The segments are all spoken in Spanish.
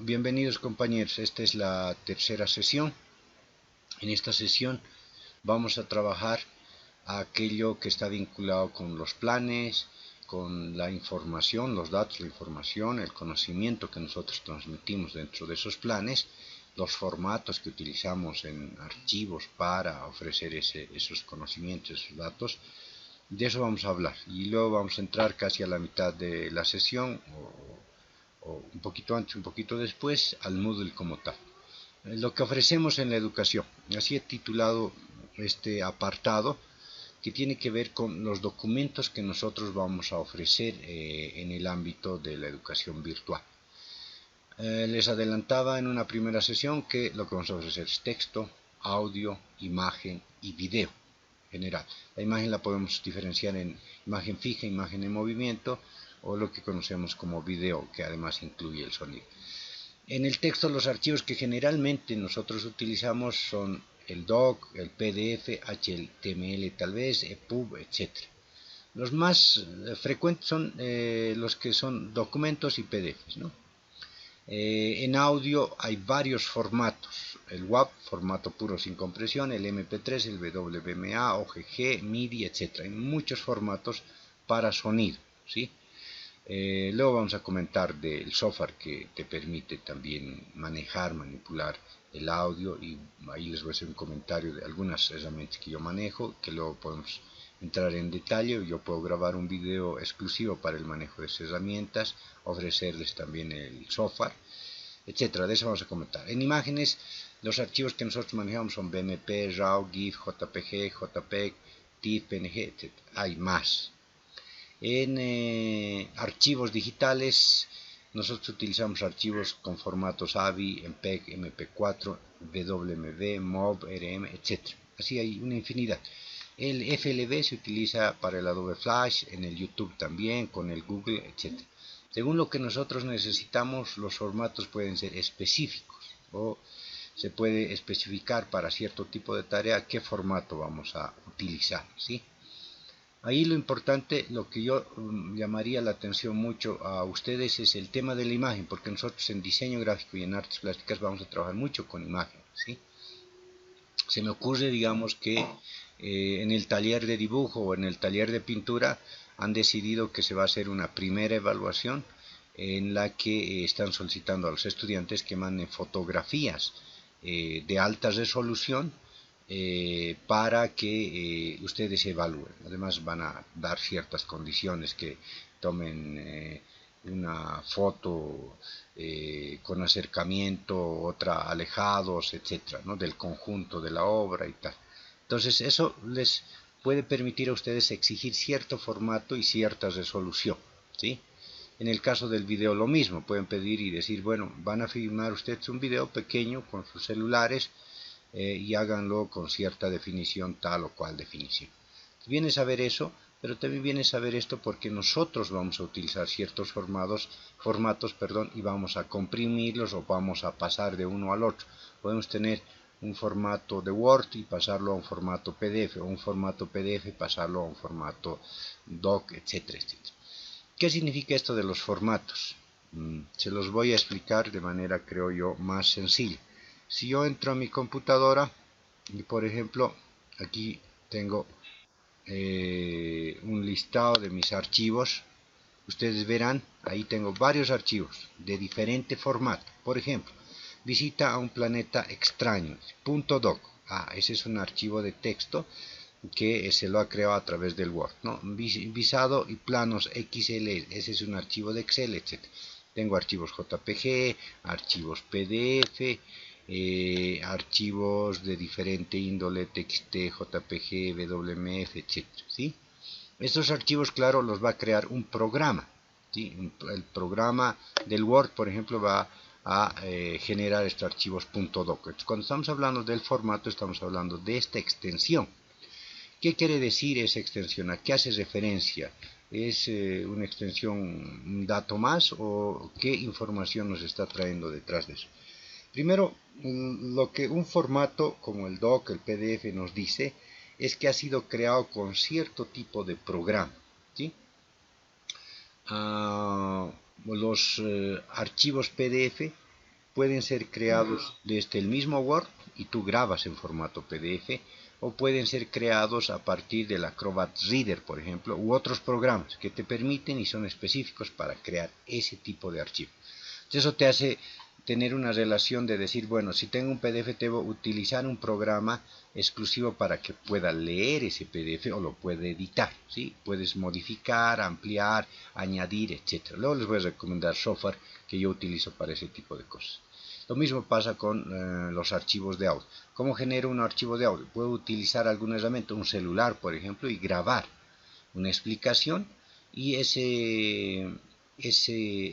Bienvenidos compañeros, esta es la tercera sesión. En esta sesión vamos a trabajar aquello que está vinculado con los planes, con la información, los datos, la información, el conocimiento que nosotros transmitimos dentro de esos planes, los formatos que utilizamos en archivos para ofrecer esos conocimientos, esos datos. De eso vamos a hablar y luego vamos a entrar casi a la mitad de la sesión o un poquito antes, un poquito después, al Moodle como tal. Lo que ofrecemos en la educación. Así he titulado este apartado, que tiene que ver con los documentos que nosotros vamos a ofrecer en el ámbito de la educación virtual. Les adelantaba en una primera sesión que lo que vamos a ofrecer es texto, audio, imagen y video general. La imagen la podemos diferenciar en imagen fija, imagen en movimiento o lo que conocemos como video, que además incluye el sonido. En el texto, los archivos que generalmente nosotros utilizamos son el doc, el PDF, HTML tal vez, EPUB, etc. Los más frecuentes son los que son documentos y PDFs, ¿no? En audio hay varios formatos: el WAV, formato puro sin compresión, el MP3, el WMA, OGG, MIDI, etc. Hay muchos formatos para sonido, ¿sí? Luego vamos a comentar del software que te permite también manejar, manipular el audio, y ahí les voy a hacer un comentario de algunas herramientas que yo manejo, que luego podemos entrar en detalle. Yo puedo grabar un video exclusivo para el manejo de esas herramientas, ofrecerles también el software, etcétera. De eso vamos a comentar. En imágenes, los archivos que nosotros manejamos son BMP, RAW, GIF, JPG, JPEG, TIFF, PNG, etc. Hay más. En archivos digitales, nosotros utilizamos archivos con formatos AVI, MPEG, MP4, WMV, MOV, RM, etc. Así hay una infinidad. El FLV se utiliza para el Adobe Flash, en el YouTube también, con el Google, etc. Según lo que nosotros necesitamos, los formatos pueden ser específicos o se puede especificar para cierto tipo de tarea qué formato vamos a utilizar, ¿sí? Ahí lo importante, lo que yo llamaría la atención mucho a ustedes es el tema de la imagen, porque nosotros en diseño gráfico y en artes plásticas vamos a trabajar mucho con imagen, ¿sí? Se me ocurre, digamos, que en el taller de dibujo o en el taller de pintura han decidido que se va a hacer una primera evaluación en la que están solicitando a los estudiantes que manden fotografías de alta resolución para que ustedes evalúen. Además van a dar ciertas condiciones, que tomen una foto con acercamiento, otra alejados, etcétera, ¿no? Del conjunto de la obra y tal. Entonces eso les puede permitir a ustedes exigir cierto formato y cierta resolución, ¿sí? En el caso del video lo mismo, pueden pedir y decir, bueno, van a filmar ustedes un video pequeño con sus celulares y háganlo con cierta definición, tal o cual definición. Viene saber eso, pero también viene saber esto porque nosotros vamos a utilizar ciertos formatos, y vamos a comprimirlos o vamos a pasar de uno al otro. Podemos tener un formato de Word y pasarlo a un formato PDF, o un formato PDF y pasarlo a un formato doc, etcétera, etcétera. ¿Qué significa esto de los formatos? Se los voy a explicar de manera, creo yo, más sencilla. Si yo entro a mi computadora y, por ejemplo, aquí tengo un listado de mis archivos, ustedes verán, ahí tengo varios archivos de diferente formato. Por ejemplo, visita a un planeta extraño, .doc. Ese es un archivo de texto que se lo ha creado a través del Word, ¿no? Visado y planos XL, ese es un archivo de Excel, etc. Tengo archivos JPG, archivos PDF, archivos de diferente índole, TXT, JPG, WMF, etc. ¿sí? Estos archivos, claro, los va a crear un programa, ¿sí? El programa del Word, por ejemplo, va a generar estos archivos .doc. Entonces, cuando estamos hablando del formato, estamos hablando de esta extensión. ¿Qué quiere decir esa extensión? ¿A qué hace referencia? ¿Es una extensión, un dato más, o qué información nos está trayendo detrás de eso? Primero, lo que un formato como el doc, el PDF nos dice es que ha sido creado con cierto tipo de programa, ¿sí? Los archivos PDF pueden ser creados desde el mismo Word y tú grabas en formato PDF, o pueden ser creados a partir del Acrobat Reader, por ejemplo, u otros programas que te permiten y son específicos para crear ese tipo de archivo. Entonces, eso te hace tener una relación de decir, bueno, si tengo un PDF, debo utilizar un programa exclusivo para que pueda leer ese PDF o lo pueda editar, ¿sí? Puedes modificar, ampliar, añadir, etc. Luego les voy a recomendar software que yo utilizo para ese tipo de cosas. Lo mismo pasa con los archivos de audio. ¿Cómo genero un archivo de audio? Puedo utilizar alguna herramienta, un celular, por ejemplo, y grabar una explicación, y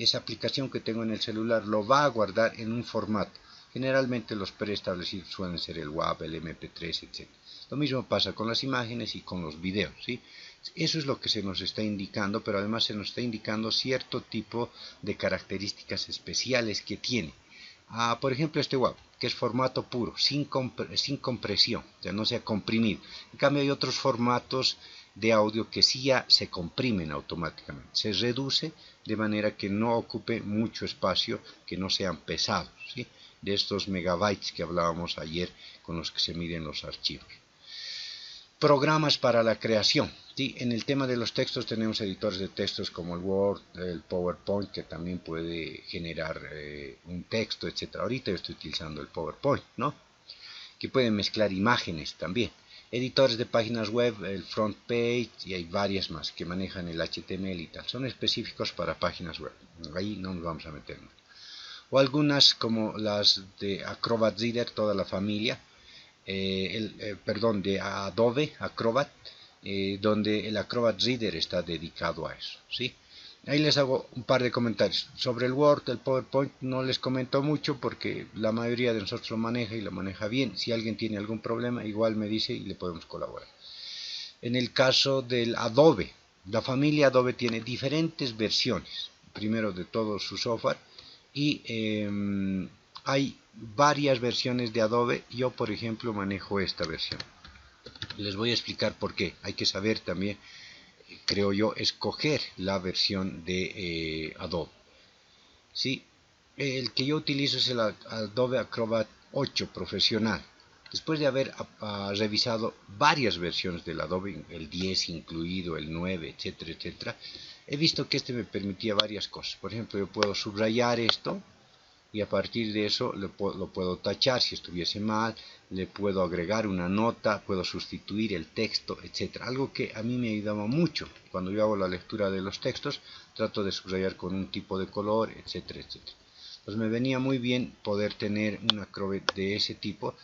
esa aplicación que tengo en el celular lo va a guardar en un formato. Generalmente los preestablecidos suelen ser el WAV, el MP3, etc. Lo mismo pasa con las imágenes y con los videos, ¿sí? Eso es lo que se nos está indicando, pero además se nos está indicando cierto tipo de características especiales que tiene. Por ejemplo, este WAV, que es formato puro, sin compresión, o sea, no se ha comprimido. En cambio, hay otros formatos de audio que sí ya se comprimen automáticamente. Se reduce de manera que no ocupe mucho espacio, que no sean pesados, ¿sí? De estos megabytes que hablábamos ayer con los que se miden los archivos. Programas para la creación, ¿sí? En el tema de los textos tenemos editores de textos como el Word, el PowerPoint, que también puede generar un texto, etc. Ahorita yo estoy utilizando el PowerPoint, ¿no? Que pueden mezclar imágenes también. Editores de páginas web, el front page, y hay varias más que manejan el HTML y tal. Son específicos para páginas web. Ahí no nos vamos a meter. O algunas como las de Acrobat Reader, toda la familia. De Adobe Acrobat, donde el Acrobat Reader está dedicado a eso, ¿sí? Ahí les hago un par de comentarios. Sobre el Word, el PowerPoint no les comento mucho porque la mayoría de nosotros lo maneja y lo maneja bien. Si alguien tiene algún problema, igual me dice y le podemos colaborar. En el caso del Adobe, la familia Adobe tiene diferentes versiones, primero de todo su software, y hay varias versiones de Adobe. Yo, por ejemplo, manejo esta versión. Les voy a explicar por qué. Hay que saber también, creo yo, escoger la versión de Adobe. ¿Sí? El que yo utilizo es el Adobe Acrobat 8 Profesional. Después de haber revisado varias versiones del Adobe, el 10 incluido, el 9, etcétera, etcétera, he visto que este me permitía varias cosas. Por ejemplo, yo puedo subrayar esto y a partir de eso lo puedo tachar si estuviese mal, le puedo agregar una nota, puedo sustituir el texto, etcétera. Algo que a mí me ayudaba mucho cuando yo hago la lectura de los textos, trato de subrayar con un tipo de color, etcétera, etcétera. Pues me venía muy bien poder tener un Acrobat de ese tipo.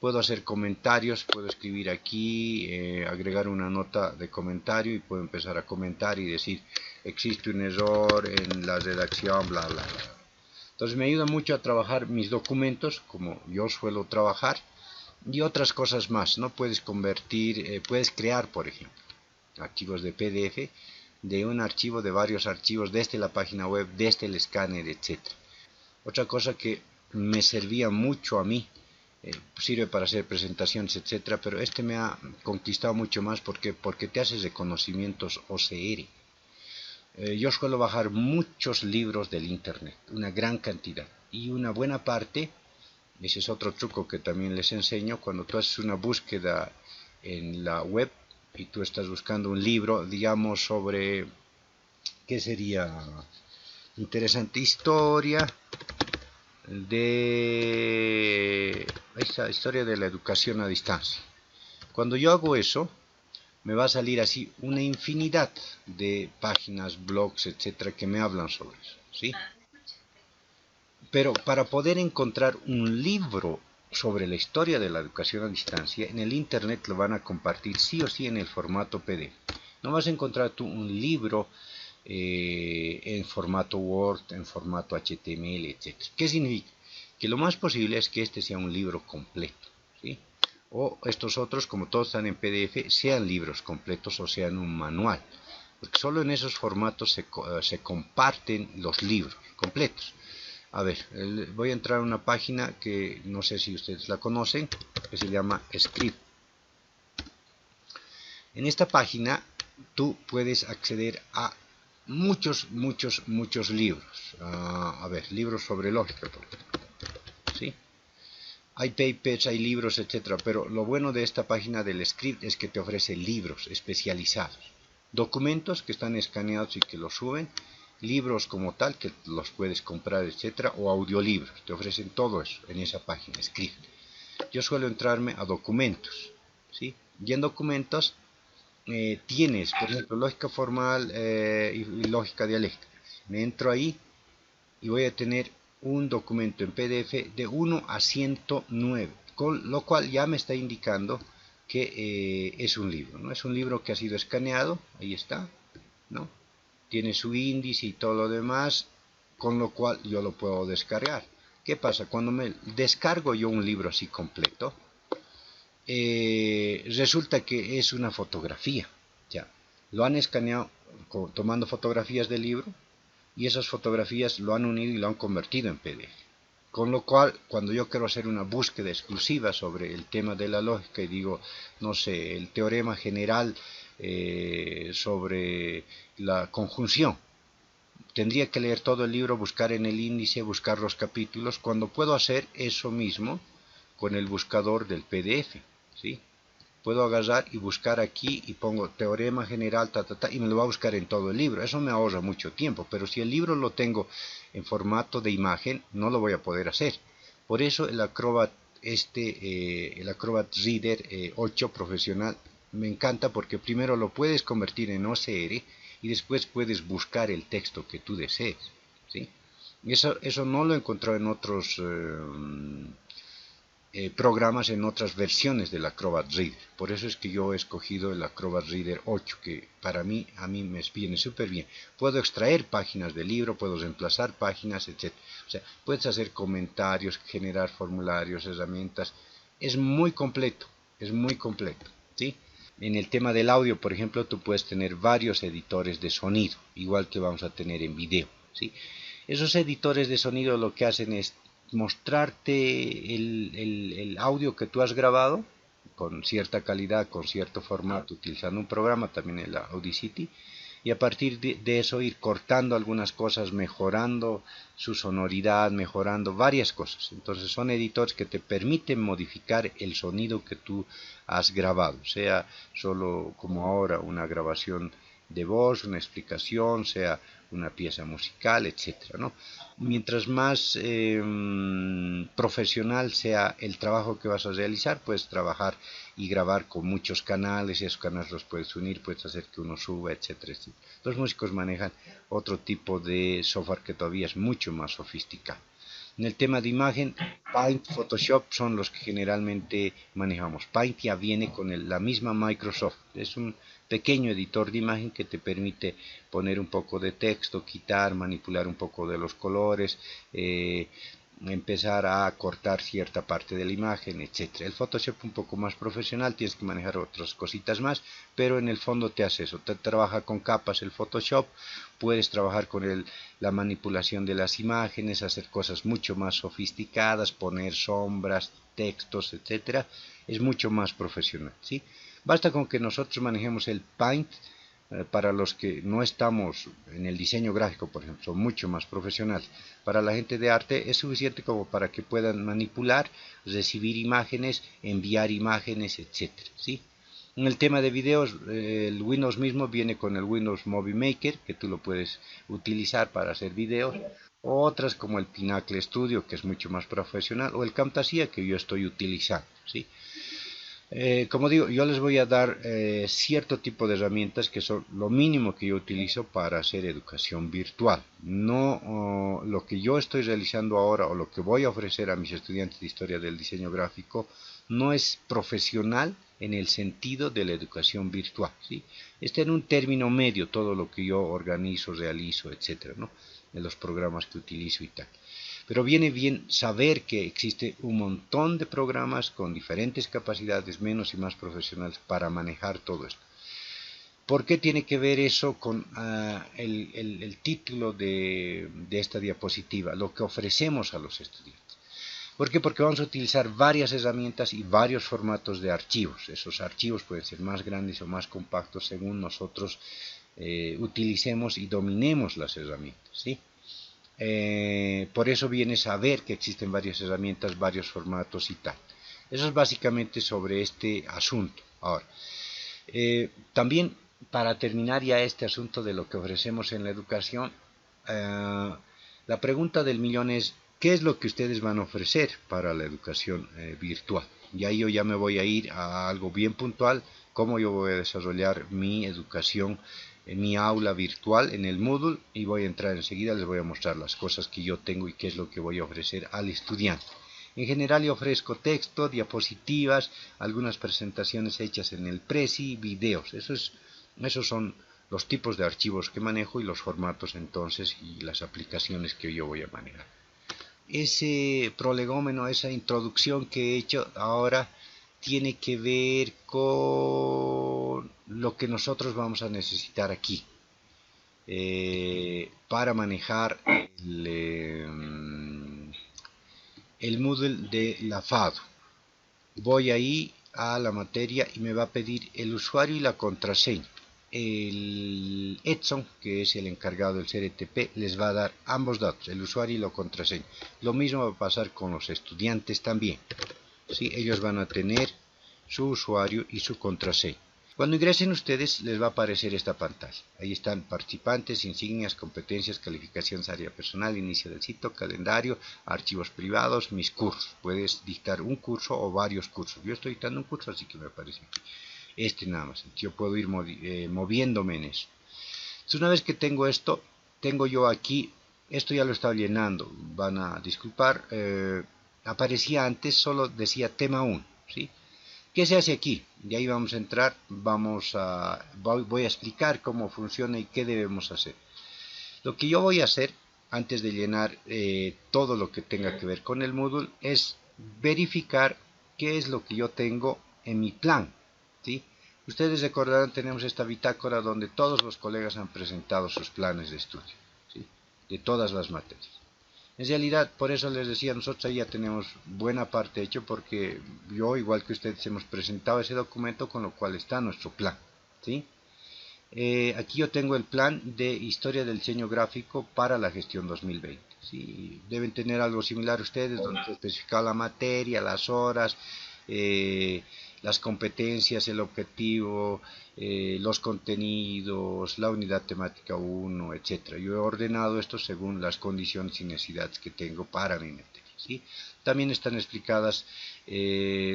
Puedo hacer comentarios, puedo escribir aquí, agregar una nota de comentario y puedo empezar a comentar y decir, existe un error en la redacción, bla, bla, bla. Entonces me ayuda mucho a trabajar mis documentos, como yo suelo trabajar, y otras cosas más, ¿no? Puedes convertir, puedes crear, por ejemplo, archivos de PDF, de un archivo, de varios archivos, desde la página web, desde el escáner, etc. Otra cosa que me servía mucho a mí, sirve para hacer presentaciones, etcétera, pero este me ha conquistado mucho más porque te hace reconocimientos OCR. Yo suelo bajar muchos libros del internet, una gran cantidad, y una buena parte, ese es otro truco que también les enseño, cuando tú haces una búsqueda en la web y tú estás buscando un libro, digamos, sobre, ¿qué sería? Interesante historia de esa historia de la educación a distancia. Cuando yo hago eso, me va a salir así una infinidad de páginas, blogs, etcétera, que me hablan sobre eso, ¿sí? Pero para poder encontrar un libro sobre la historia de la educación a distancia, en el internet lo van a compartir sí o sí en el formato PDF. No vas a encontrar tú un libro en formato Word, en formato HTML, etc. ¿Qué significa? Que lo más posible es que este sea un libro completo, ¿sí? O estos otros, como todos están en PDF, sean libros completos o sean un manual, porque solo en esos formatos se comparten los libros completos. A ver, voy a entrar a una página que no sé si ustedes la conocen, que se llama Script. En esta página tú puedes acceder a muchos libros. A ver, libros sobre lógica, por ejemplo. hay papers, hay libros, etcétera, pero lo bueno de esta página del script es que te ofrece libros especializados, documentos que están escaneados y que los suben, libros como tal que los puedes comprar, etcétera, o audiolibros, te ofrecen todo eso en esa página script. Yo suelo entrarme a documentos, ¿sí? Y en documentos tienes, por ejemplo, lógica formal y lógica dialéctica. Me entro ahí y voy a tener un documento en PDF de 1 a 109, con lo cual ya me está indicando que es un libro, ¿no? Es un libro que ha sido escaneado, ahí está, ¿no? Tiene su índice y todo lo demás, con lo cual yo lo puedo descargar. ¿Qué pasa? Cuando me descargo yo un libro así completo, resulta que es una fotografía, ya, lo han escaneado tomando fotografías del libro, y esas fotografías lo han unido y lo han convertido en PDF. Con lo cual, cuando yo quiero hacer una búsqueda exclusiva sobre el tema de la lógica y digo, no sé, el teorema general sobre la conjunción, tendría que leer todo el libro, buscar en el índice, buscar los capítulos, cuando puedo hacer eso mismo con el buscador del PDF, ¿sí? Puedo agarrar y buscar aquí y pongo teorema general, y me lo va a buscar en todo el libro. Eso me ahorra mucho tiempo, pero si el libro lo tengo en formato de imagen, no lo voy a poder hacer. Por eso el Acrobat, el Acrobat Reader 8 profesional me encanta, porque primero lo puedes convertir en OCR y después puedes buscar el texto que tú desees, ¿sí? Eso no lo he encontrado en otros programas, en otras versiones del Acrobat Reader. Por eso es que yo he escogido el Acrobat Reader 8, que para mí, me viene súper bien. Puedo extraer páginas del libro, puedo reemplazar páginas, etc. O sea, puedes hacer comentarios, generar formularios, herramientas. Es muy completo, ¿sí? En el tema del audio, por ejemplo, tú puedes tener varios editores de sonido, igual que vamos a tener en video, ¿sí? Esos editores de sonido lo que hacen es mostrarte el audio que tú has grabado con cierta calidad, con cierto formato, utilizando un programa, también el Audacity, y a partir de eso ir cortando algunas cosas, mejorando su sonoridad, mejorando varias cosas. Entonces son editores que te permiten modificar el sonido que tú has grabado, sea solo como ahora una grabación de voz, una explicación, sea una pieza musical, etcétera, ¿no? Mientras más profesional sea el trabajo que vas a realizar, puedes trabajar y grabar con muchos canales, y esos canales los puedes unir, puedes hacer que uno suba, etcétera, etcétera. Los músicos manejan otro tipo de software que todavía es mucho más sofisticado. En el tema de imagen, Paint, Photoshop son los que generalmente manejamos. Paint ya viene con la misma Microsoft. Es un pequeño editor de imagen que te permite poner un poco de texto, quitar, manipular un poco de los colores, empezar a cortar cierta parte de la imagen, etcétera. El Photoshop un poco más profesional, tienes que manejar otras cositas más, pero en el fondo te hace eso, te trabaja con capas el Photoshop, puedes trabajar con la manipulación de las imágenes, hacer cosas mucho más sofisticadas, poner sombras, textos, etcétera. Es mucho más profesional, ¿sí? Basta con que nosotros manejemos el Paint. Para los que no estamos en el diseño gráfico, por ejemplo, son mucho más profesionales. Para la gente de arte es suficiente como para que puedan manipular, recibir imágenes, enviar imágenes, etcétera, ¿sí? En el tema de videos, el Windows mismo viene con el Windows Movie Maker, que tú lo puedes utilizar para hacer videos, o otras como el Pinnacle Studio, que es mucho más profesional, o el Camtasia, que yo estoy utilizando, ¿sí? Como digo, yo les voy a dar cierto tipo de herramientas que son lo mínimo que yo utilizo para hacer educación virtual. No lo que yo estoy realizando ahora o lo que voy a ofrecer a mis estudiantes de historia del diseño gráfico no es profesional en el sentido de la educación virtual, ¿sí? Está en un término medio todo lo que yo organizo, realizo, etcétera, ¿no? En los programas que utilizo y tal. Pero viene bien saber que existe un montón de programas con diferentes capacidades, menos y más profesionales, para manejar todo esto. ¿Por qué tiene que ver eso con el título de esta diapositiva? Lo que ofrecemos a los estudiantes. ¿Por qué? Porque vamos a utilizar varias herramientas y varios formatos de archivos. Esos archivos pueden ser más grandes o más compactos según nosotros utilicemos y dominemos las herramientas, ¿sí? Por eso viene saber que existen varias herramientas, varios formatos y tal. Eso es básicamente sobre este asunto. Ahora, también para terminar ya este asunto de lo que ofrecemos en la educación, la pregunta del millón es, ¿qué es lo que ustedes van a ofrecer para la educación virtual? Y ahí yo ya me voy a ir a algo bien puntual, cómo yo voy a desarrollar mi educación en mi aula virtual en el Moodle, y voy a entrar enseguida, les voy a mostrar las cosas que yo tengo y qué es lo que voy a ofrecer al estudiante. En general yo ofrezco texto, diapositivas, algunas presentaciones hechas en el Prezi, videos. Esos son los tipos de archivos que manejo y los formatos entonces y las aplicaciones que yo voy a manejar. Ese prolegómeno, esa introducción que he hecho ahora tiene que ver con lo que nosotros vamos a necesitar aquí para manejar el Moodle de la FADU. Voy ahí a la materia y me va a pedir el usuario y la contraseña. El Edson, que es el encargado del CRTP, les va a dar ambos datos, el usuario y la contraseña. Lo mismo va a pasar con los estudiantes también. ¿Sí? Ellos van a tener su usuario y su contraseña. Cuando ingresen ustedes les va a aparecer esta pantalla. Ahí están participantes, insignias, competencias, calificaciones, área personal, inicio del sitio, calendario, archivos privados, mis cursos. Puedes dictar un curso o varios cursos. Yo estoy dictando un curso, así que me aparece aquí. Este nada más. Yo puedo ir moviéndome en eso. Entonces, una vez que tengo esto, tengo yo aquí, esto ya lo estaba llenando. Van a disculpar, aparecía antes, solo decía tema 1, ¿sí? ¿Qué se hace aquí? Y ahí vamos a entrar, voy a explicar cómo funciona y qué debemos hacer. Lo que yo voy a hacer, antes de llenar todo lo que tenga que ver con el Moodle, es verificar qué es lo que yo tengo en mi plan, ¿sí? Ustedes recordarán, tenemos esta bitácora donde todos los colegas han presentado sus planes de estudio, ¿sí? De todas las materias. En realidad, por eso les decía, nosotros ahí ya tenemos buena parte hecho, porque yo, igual que ustedes, hemos presentado ese documento con lo cual está nuestro plan, ¿sí? Aquí yo tengo el plan de historia del diseño gráfico para la gestión 2020. ¿Sí? Deben tener algo similar ustedes, donde se especifica la materia, las horas, las competencias, el objetivo, los contenidos, la unidad temática 1, etc. Yo he ordenado esto según las condiciones y necesidades que tengo para mi materia, ¿sí? También están explicadas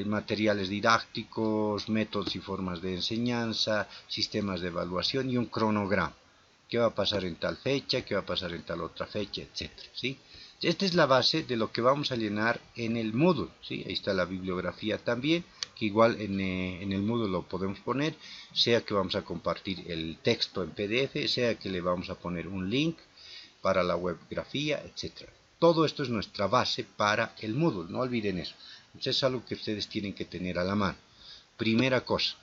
materiales didácticos, métodos y formas de enseñanza, sistemas de evaluación y un cronograma. ¿Qué va a pasar en tal fecha? ¿Qué va a pasar en tal otra fecha? Etcétera, ¿sí? Esta es la base de lo que vamos a llenar en el Moodle, ¿sí? Ahí está la bibliografía también, que igual en el Moodle lo podemos poner, sea que vamos a compartir el texto en PDF, sea que le vamos a poner un link para la webgrafía, etcétera. Todo esto es nuestra base para el Moodle, no olviden eso. Entonces es algo que ustedes tienen que tener a la mano. Primera cosa.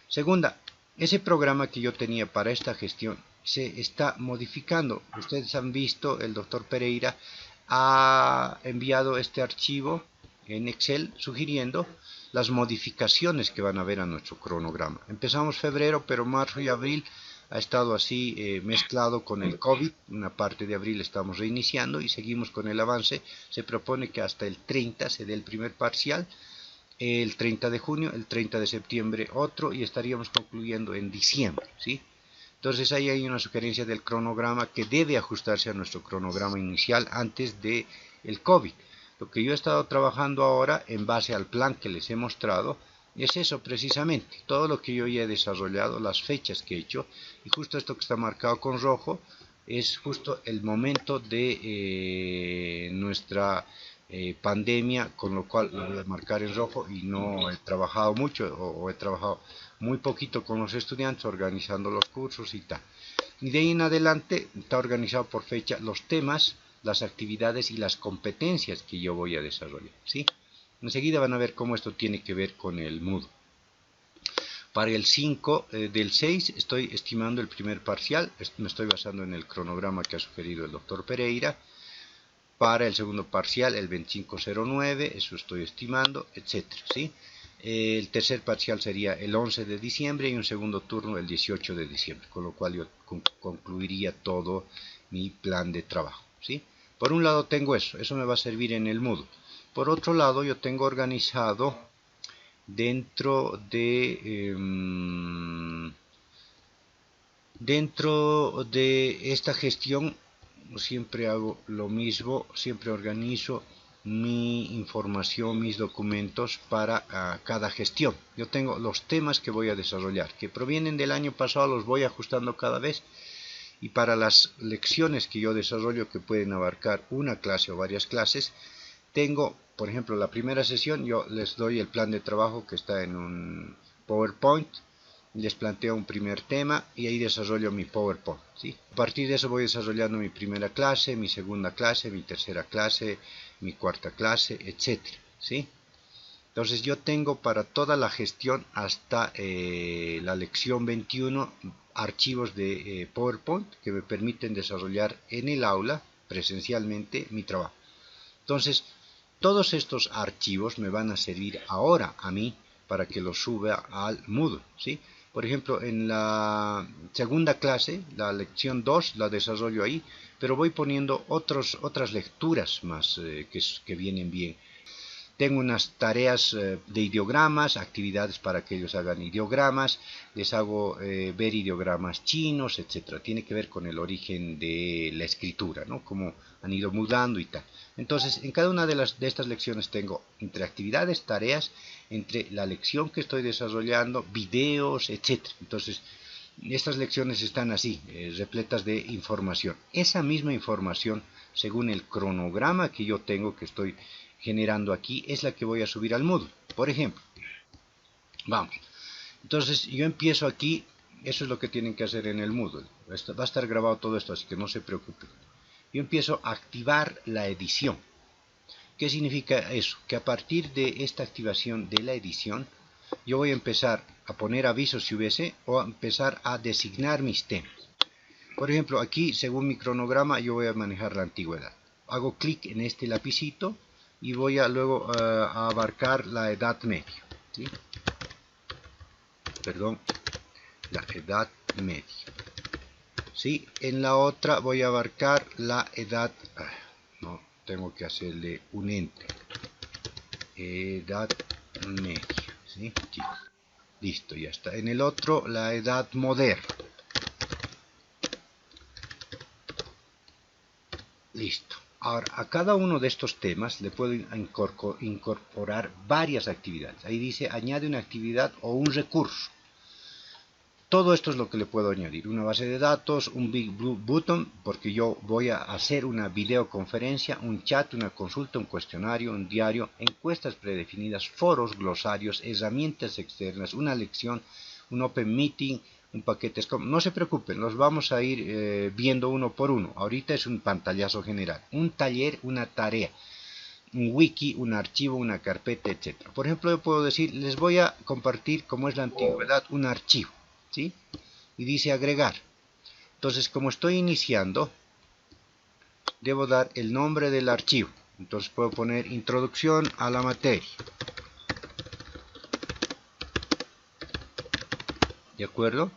Segunda, ese programa que yo tenía para esta gestión se está modificando. Ustedes han visto, el doctor Pereira ha enviado este archivo en Excel sugiriendo las modificaciones que van a haber a nuestro cronograma. Empezamos febrero, pero marzo y abril ha estado así mezclado con el COVID. Una parte de abril estamos reiniciando y seguimos con el avance. Se propone que hasta el 30 se dé el primer parcial, el 30 de junio, el 30 de septiembre otro, y estaríamos concluyendo en diciembre, ¿sí? Entonces ahí hay una sugerencia del cronograma que debe ajustarse a nuestro cronograma inicial antes de el COVID. Lo que yo he estado trabajando ahora en base al plan que les he mostrado es eso precisamente, todo lo que yo ya he desarrollado, las fechas que he hecho, y justo esto que está marcado con rojo es justo el momento de nuestra pandemia, con lo cual lo voy a marcar en rojo, y no he trabajado mucho o he trabajado muy poquito con los estudiantes organizando los cursos y tal. Y de ahí en adelante está organizado por fecha los temas, las actividades y las competencias que yo voy a desarrollar, ¿sí? Enseguida van a ver cómo esto tiene que ver con el Moodle. Para el 5 del 6 estoy estimando el primer parcial, me estoy basando en el cronograma que ha sugerido el doctor Pereira. Para el segundo parcial, el 2509, eso estoy estimando, etcétera, ¿sí? El tercer parcial sería el 11 de diciembre y un segundo turno el 18 de diciembre, con lo cual yo concluiría todo mi plan de trabajo, ¿sí? Por un lado tengo eso me va a servir en el Moodle. Por otro lado, yo tengo organizado dentro de esta gestión, siempre hago lo mismo, siempre organizo mi información, mis documentos para cada gestión. Yo tengo los temas que voy a desarrollar, que provienen del año pasado, los voy ajustando cada vez. Y para las lecciones que yo desarrollo, que pueden abarcar una clase o varias clases, tengo, por ejemplo, la primera sesión, yo les doy el plan de trabajo que está en un PowerPoint, les planteo un primer tema y ahí desarrollo mi PowerPoint, ¿sí? A partir de eso voy desarrollando mi primera clase, mi segunda clase, mi tercera clase, mi cuarta clase, etcétera, ¿sí? Entonces yo tengo para toda la gestión hasta la lección 21 archivos de PowerPoint que me permiten desarrollar en el aula presencialmente mi trabajo. Entonces todos estos archivos me van a servir ahora a mí para que los suba al Moodle, ¿sí? Por ejemplo, en la segunda clase, la lección 2, la desarrollo ahí, pero voy poniendo otras lecturas más que vienen bien. Tengo unas tareas de ideogramas, actividades para que ellos hagan ideogramas, les hago ver ideogramas chinos, etc. Tiene que ver con el origen de la escritura, ¿no? Cómo han ido mudando y tal. Entonces, en cada una de estas lecciones tengo entre actividades, tareas, entre la lección que estoy desarrollando, videos, etc. Entonces, estas lecciones están así, repletas de información. Esa misma información, según el cronograma que yo tengo, que estoy generando aquí, es la que voy a subir al Moodle. Por ejemplo, vamos, entonces yo empiezo aquí, eso es lo que tienen que hacer en el Moodle. Va a estar grabado todo esto, así que no se preocupen. Yo empiezo a activar la edición. ¿Qué significa eso? Que a partir de esta activación de la edición, yo voy a empezar a poner avisos si hubiese, o a empezar a designar mis temas. Por ejemplo, aquí, según mi cronograma, yo voy a manejar la antigüedad. Hago clic en este lapicito y voy a luego a abarcar la Edad Media, ¿sí? Perdón, la Edad Media. ¿Sí? En la otra voy a abarcar la Edad... no, tengo que hacerle un enter. Edad Media, ¿sí? Listo, ya está. En el otro, la Edad Moderna. Listo. Ahora, a cada uno de estos temas le puedo incorporar varias actividades. Ahí dice, añade una actividad o un recurso. Todo esto es lo que le puedo añadir. Una base de datos, un Big Blue Button, porque yo voy a hacer una videoconferencia, un chat, una consulta, un cuestionario, un diario, encuestas predefinidas, foros, glosarios, herramientas externas, una lección, un Open Meeting, un paquete. No se preocupen, los vamos a ir viendo uno por uno. Ahorita es un pantallazo general. Un taller, una tarea, un wiki, un archivo, una carpeta, etc. Por ejemplo, yo puedo decir, les voy a compartir, como es la antigüedad, un archivo, ¿sí? Y dice agregar. Entonces, como estoy iniciando, debo dar el nombre del archivo. Entonces puedo poner introducción a la materia. ¿De acuerdo?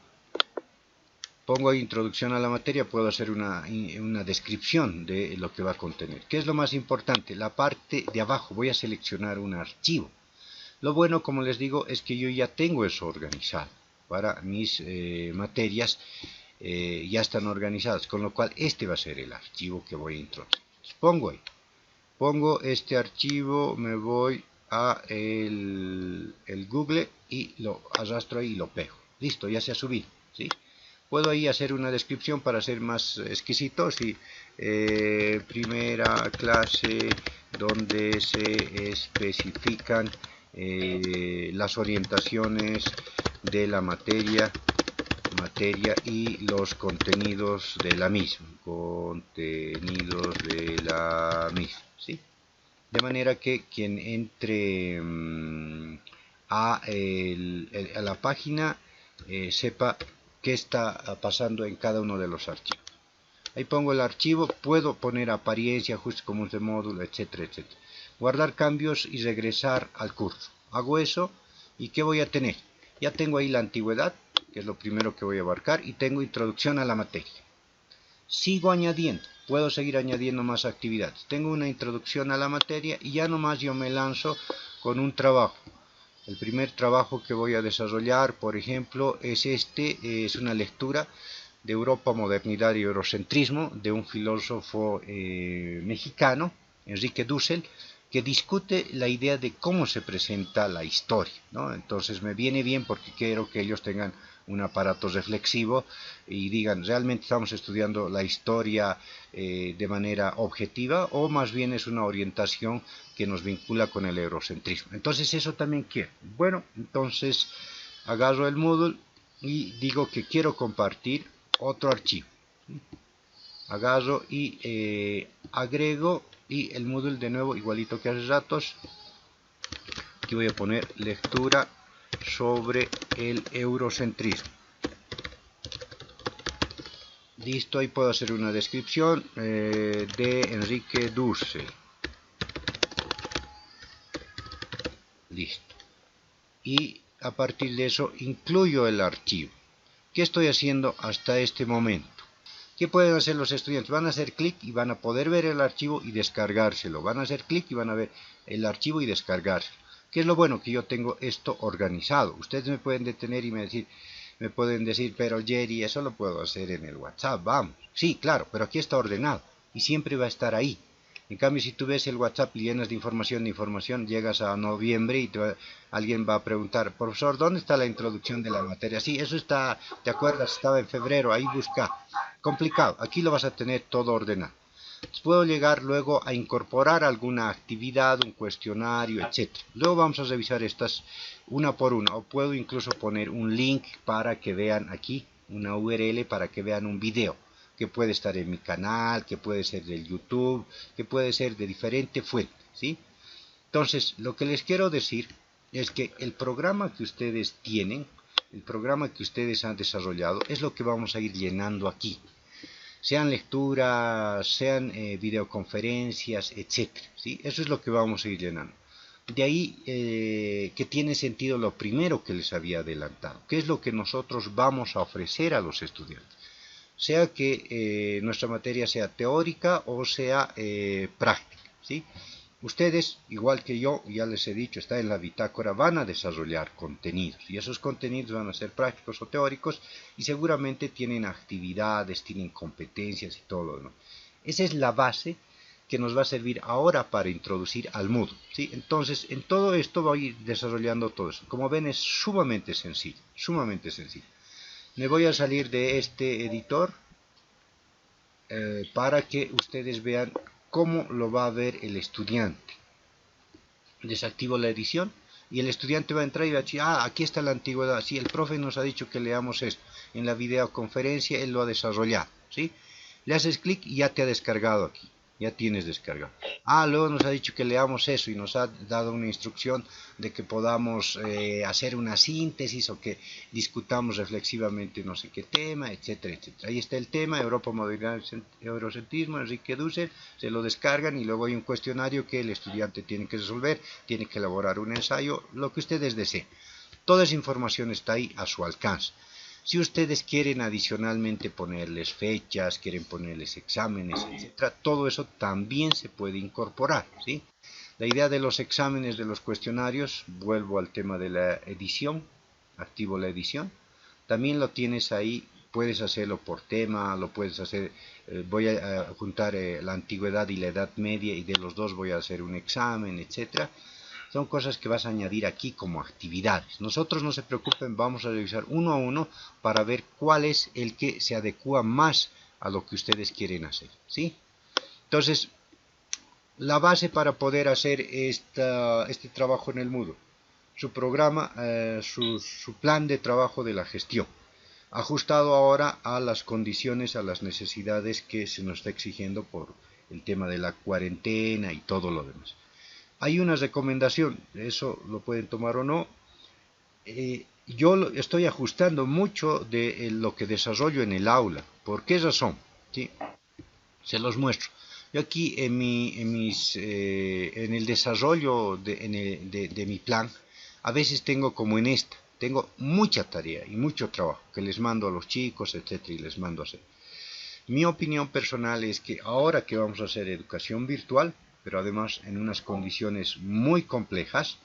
Pongo ahí introducción a la materia, puedo hacer una descripción de lo que va a contener. ¿Qué es lo más importante? La parte de abajo, voy a seleccionar un archivo. Lo bueno, como les digo, es que yo ya tengo eso organizado. Para mis materias ya están organizadas, con lo cual este va a ser el archivo que voy a introducir. Pongo ahí. Pongo este archivo, me voy a el Google y lo arrastro ahí y lo pego. Listo, ya se ha subido, ¿sí? Puedo ahí hacer una descripción para ser más exquisito, ¿sí? Primera clase donde se especifican las orientaciones de la materia y los contenidos de la misma. ¿Sí? De manera que quien entre a la página sepa qué está pasando en cada uno de los archivos. Ahí pongo el archivo, puedo poner apariencia, ajustes comunes de módulo, etcétera, etcétera. Guardar cambios y regresar al curso. Hago eso y ¿qué voy a tener? Ya tengo ahí la antigüedad, que es lo primero que voy a abarcar, y tengo introducción a la materia. Sigo añadiendo. puedo seguir añadiendo más actividades. Tengo una introducción a la materia y ya nomás yo me lanzo con un trabajo. El primer trabajo que voy a desarrollar, por ejemplo, es es una lectura de Europa, Modernidad y Eurocentrismo, de un filósofo mexicano, Enrique Dussel, que discute la idea de cómo se presenta la historia, ¿no? Entonces me viene bien porque quiero que ellos tengan un aparato reflexivo y digan, ¿realmente estamos estudiando la historia de manera objetiva o más bien es una orientación que nos vincula con el eurocentrismo? Entonces eso también quiero. Bueno, entonces agarro el Moodle y digo que quiero compartir otro archivo. Agarro y agrego y el Moodle de nuevo igualito que hace ratos. Aquí voy a poner lectura sobre el eurocentrismo. Listo, ahí puedo hacer una descripción de Enrique Dussel. Listo. Y a partir de eso incluyo el archivo. ¿Qué estoy haciendo hasta este momento? ¿Qué pueden hacer los estudiantes? Van a hacer clic y van a poder ver el archivo y descargárselo. Van a hacer clic y van a ver el archivo y descargárselo. ¿Qué es lo bueno? Que yo tengo esto organizado. Ustedes me pueden detener y me pueden decir, pero Jerry, eso lo puedo hacer en el WhatsApp, vamos. Sí, claro, pero aquí está ordenado y siempre va a estar ahí. En cambio, si tú ves el WhatsApp y llenas de información, llegas a noviembre y alguien va a preguntar, profesor, ¿dónde está la introducción de la materia? Sí, eso está, ¿te acuerdas? Estaba en febrero, ahí busca. Complicado, aquí lo vas a tener todo ordenado. Entonces, puedo llegar luego a incorporar alguna actividad, un cuestionario, etc. Luego vamos a revisar estas una por una, o puedo incluso poner un link para que vean aquí, una URL para que vean un video, que puede estar en mi canal, que puede ser del YouTube, que puede ser de diferente fuente, ¿sí? Entonces, lo que les quiero decir es que el programa que ustedes tienen, el programa que ustedes han desarrollado, es lo que vamos a ir llenando aquí. Sean lecturas, sean videoconferencias, etcétera, ¿sí? Eso es lo que vamos a ir llenando. De ahí que tiene sentido lo primero que les había adelantado, que es lo que nosotros vamos a ofrecer a los estudiantes. Sea que nuestra materia sea teórica o sea práctica, ¿sí? Ustedes, igual que yo, ya les he dicho, está en la bitácora, van a desarrollar contenidos y esos contenidos van a ser prácticos o teóricos y seguramente tienen actividades, tienen competencias y todo lo demás. Esa es la base que nos va a servir ahora para introducir al Moodle, ¿sí? Entonces, en todo esto voy a ir desarrollando todo eso. Como ven, es sumamente sencillo, sumamente sencillo. Me voy a salir de este editor para que ustedes vean cómo lo va a ver el estudiante. Desactivo la edición y el estudiante va a entrar y va a decir, aquí está la antigüedad, sí, el profe nos ha dicho que leamos esto, en la videoconferencia él lo ha desarrollado, ¿sí? Le haces clic y ya te ha descargado aquí, ya tienes descargado. Luego nos ha dicho que leamos eso y nos ha dado una instrucción de que podamos hacer una síntesis o que discutamos reflexivamente no sé qué tema, etcétera, etcétera. Ahí está el tema, Europa, Modernidad, Eurocentrismo, Enrique Dussel, se lo descargan y luego hay un cuestionario que el estudiante tiene que resolver, tiene que elaborar un ensayo, lo que ustedes deseen. Toda esa información está ahí a su alcance. Si ustedes quieren adicionalmente ponerles fechas, quieren ponerles exámenes, etcétera, todo eso también se puede incorporar, ¿sí? La idea de los exámenes, de los cuestionarios, vuelvo al tema de la edición, activo la edición, también lo tienes ahí, puedes hacerlo por tema, lo puedes hacer, voy a juntar la antigüedad y la edad media y de los dos voy a hacer un examen, etcétera. Son cosas que vas a añadir aquí como actividades. Nosotros no se preocupen, vamos a revisar uno a uno para ver cuál es el que se adecua más a lo que ustedes quieren hacer, ¿sí? Entonces, la base para poder hacer este trabajo en el Moodle, su programa, su plan de trabajo de la gestión, ajustado ahora a las condiciones, a las necesidades que se nos está exigiendo por el tema de la cuarentena y todo lo demás. Hay una recomendación, eso lo pueden tomar o no. Yo estoy ajustando mucho de lo que desarrollo en el aula. ¿Por qué razón? ¿Sí? Se los muestro. Yo aquí en el desarrollo de mi plan, a veces tengo como en esta, tengo mucha tarea y mucho trabajo que les mando a los chicos, etcétera, y les mando a hacer. Mi opinión personal es que ahora que vamos a hacer educación virtual, pero además en unas condiciones muy complejas,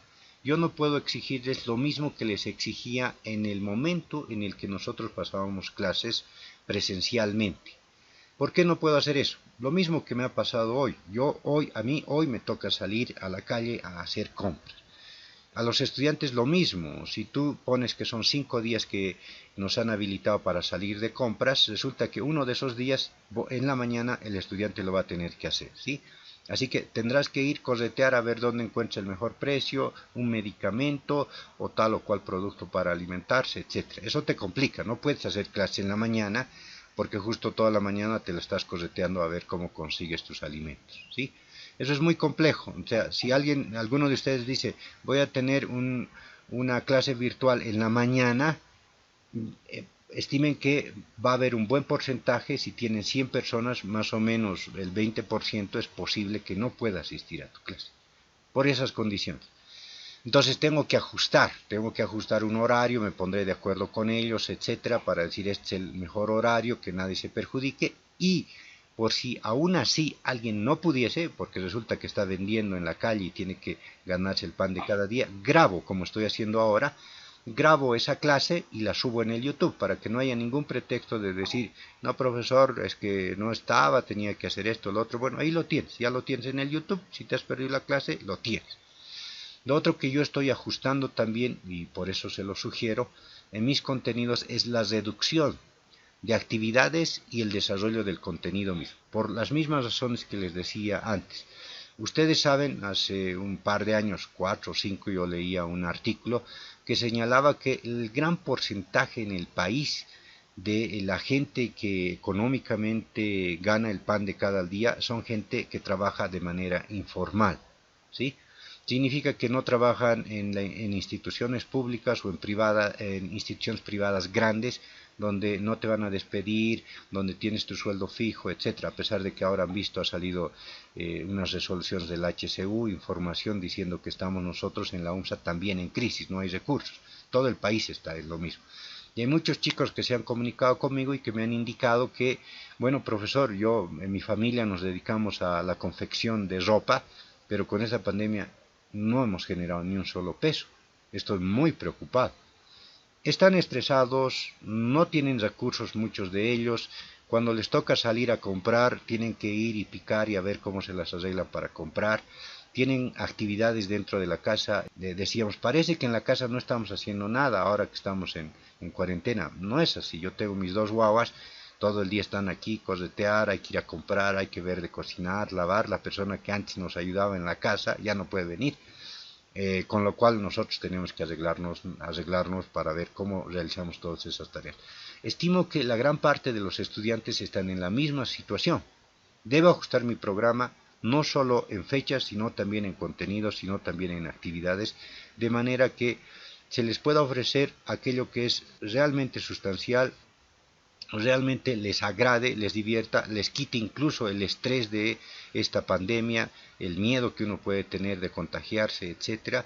yo no puedo exigirles lo mismo que les exigía en el momento en el que nosotros pasábamos clases presencialmente. ¿Por qué no puedo hacer eso? Lo mismo que me ha pasado hoy. A mí hoy me toca salir a la calle a hacer compras. A los estudiantes lo mismo. Si tú pones que son 5 días que nos han habilitado para salir de compras, resulta que uno de esos días en la mañana el estudiante lo va a tener que hacer, ¿sí? Así que tendrás que ir corretear a ver dónde encuentras el mejor precio, un medicamento o tal o cual producto para alimentarse, etcétera. Eso te complica, no puedes hacer clase en la mañana porque justo toda la mañana te lo estás correteando a ver cómo consigues tus alimentos, ¿sí? Eso es muy complejo. O sea, si alguno de ustedes dice, voy a tener una clase virtual en la mañana, estimen que va a haber un buen porcentaje, si tienen 100 personas, más o menos el 20% es posible que no pueda asistir a tu clase, por esas condiciones. Entonces tengo que ajustar un horario, me pondré de acuerdo con ellos, etcétera, para decir este es el mejor horario, que nadie se perjudique, y por si aún así alguien no pudiese, porque resulta que está vendiendo en la calle y tiene que ganarse el pan de cada día, grabo como estoy haciendo ahora, grabo esa clase y la subo en el YouTube para que no haya ningún pretexto de decir, no profesor, es que no estaba, tenía que hacer esto, lo otro. Bueno, ahí lo tienes, ya lo tienes en el YouTube, si te has perdido la clase, lo tienes. Lo otro que yo estoy ajustando también, y por eso se lo sugiero, en mis contenidos es la reducción de actividades y el desarrollo del contenido mismo, por las mismas razones que les decía antes. Ustedes saben, hace un par de años, 4 o 5, yo leía un artículo que señalaba que el gran porcentaje en el país de la gente que económicamente gana el pan de cada día son gente que trabaja de manera informal, ¿sí? Significa que no trabajan en instituciones públicas o en instituciones privadas grandes donde no te van a despedir, donde tienes tu sueldo fijo, etcétera. A pesar de que ahora han visto, ha salido unas resoluciones del HCU, información diciendo que estamos nosotros en la UNSA también en crisis, no hay recursos. Todo el país está en lo mismo. Y hay muchos chicos que se han comunicado conmigo y que me han indicado que, bueno, profesor, en mi familia nos dedicamos a la confección de ropa, pero con esta pandemia no hemos generado ni un solo peso. Estoy muy preocupado. Están estresados, no tienen recursos muchos de ellos. Cuando les toca salir a comprar, tienen que ir y picar y a ver cómo se las arreglan para comprar. Tienen actividades dentro de la casa. Decíamos, parece que en la casa no estamos haciendo nada ahora que estamos en cuarentena. No es así. Yo tengo mis 2 guaguas. Todo el día están aquí, corretear, hay que ir a comprar, hay que ver de cocinar, lavar. La persona que antes nos ayudaba en la casa ya no puede venir. Con lo cual nosotros tenemos que arreglarnos para ver cómo realizamos todas esas tareas. Estimo que la gran parte de los estudiantes están en la misma situación. Debo ajustar mi programa no solo en fechas, sino también en contenidos, sino también en actividades, de manera que se les pueda ofrecer aquello que es realmente sustancial, realmente les agrade, les divierta, les quite incluso el estrés de esta pandemia, el miedo que uno puede tener de contagiarse, etcétera.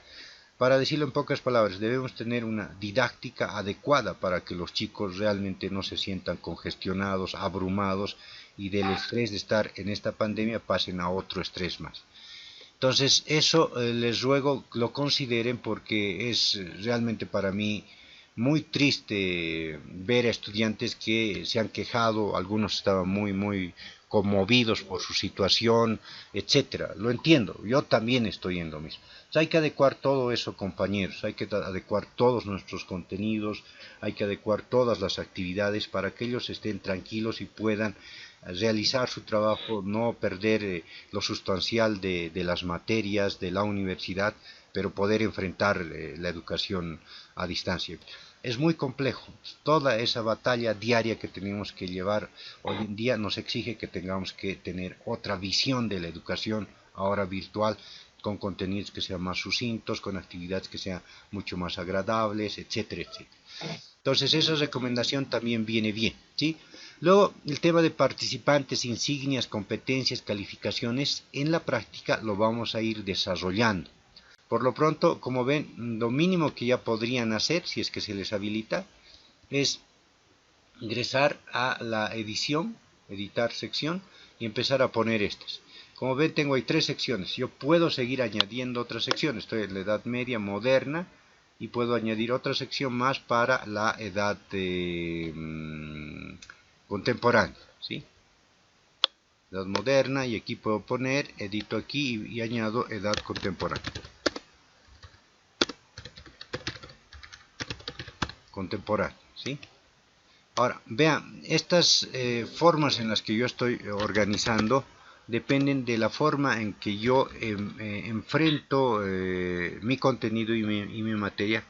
Para decirlo en pocas palabras, debemos tener una didáctica adecuada para que los chicos realmente no se sientan congestionados, abrumados y del estrés de estar en esta pandemia pasen a otro estrés más. Entonces, eso les ruego lo consideren porque es realmente para mí muy triste ver a estudiantes que se han quejado, algunos estaban muy conmovidos por su situación, etcétera. Lo entiendo, yo también estoy en lo mismo. Entonces, hay que adecuar todo eso, compañeros, hay que adecuar todos nuestros contenidos, hay que adecuar todas las actividades para que ellos estén tranquilos y puedan realizar su trabajo, no perder lo sustancial de las materias de la universidad, pero poder enfrentar la educación a distancia. Es muy complejo. Toda esa batalla diaria que tenemos que llevar hoy en día nos exige que tengamos que tener otra visión de la educación ahora virtual, con contenidos que sean más sucintos, con actividades que sean mucho más agradables, etcétera, etcétera. Entonces esa recomendación también viene bien, ¿sí? Luego, el tema de participantes, insignias, competencias, calificaciones, en la práctica lo vamos a ir desarrollando. Por lo pronto, como ven, lo mínimo que ya podrían hacer, si es que se les habilita, es ingresar a la edición editar sección y empezar a poner estas. Como ven, tengo ahí 3 secciones. Yo puedo seguir añadiendo otras secciones. Estoy en la Edad Media moderna y puedo añadir otra sección más para la edad contemporánea, ¿sí? Edad moderna, y aquí puedo poner, edito aquí y añado edad contemporánea. ¿Sí? Ahora, vean, estas formas en las que yo estoy organizando dependen de la forma en que yo enfrento mi contenido y mi materia,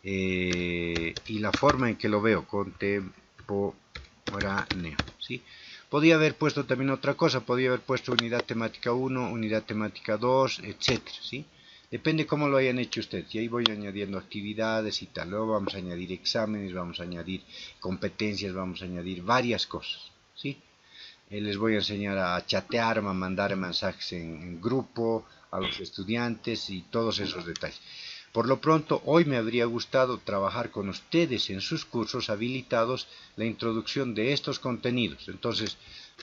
y la forma en que lo veo, contemporáneo, ¿sí? Podría haber puesto también otra cosa, podría haber puesto unidad temática 1, unidad temática 2, etcétera, ¿sí? Depende cómo lo hayan hecho ustedes. Y ahí voy añadiendo actividades y tal. Luego vamos a añadir exámenes, vamos a añadir competencias, vamos a añadir varias cosas, ¿sí? Les voy a enseñar a chatear, a mandar mensajes en grupo a los estudiantes y todos esos detalles. Por lo pronto, hoy me habría gustado trabajar con ustedes en sus cursos habilitados la introducción de estos contenidos. Entonces,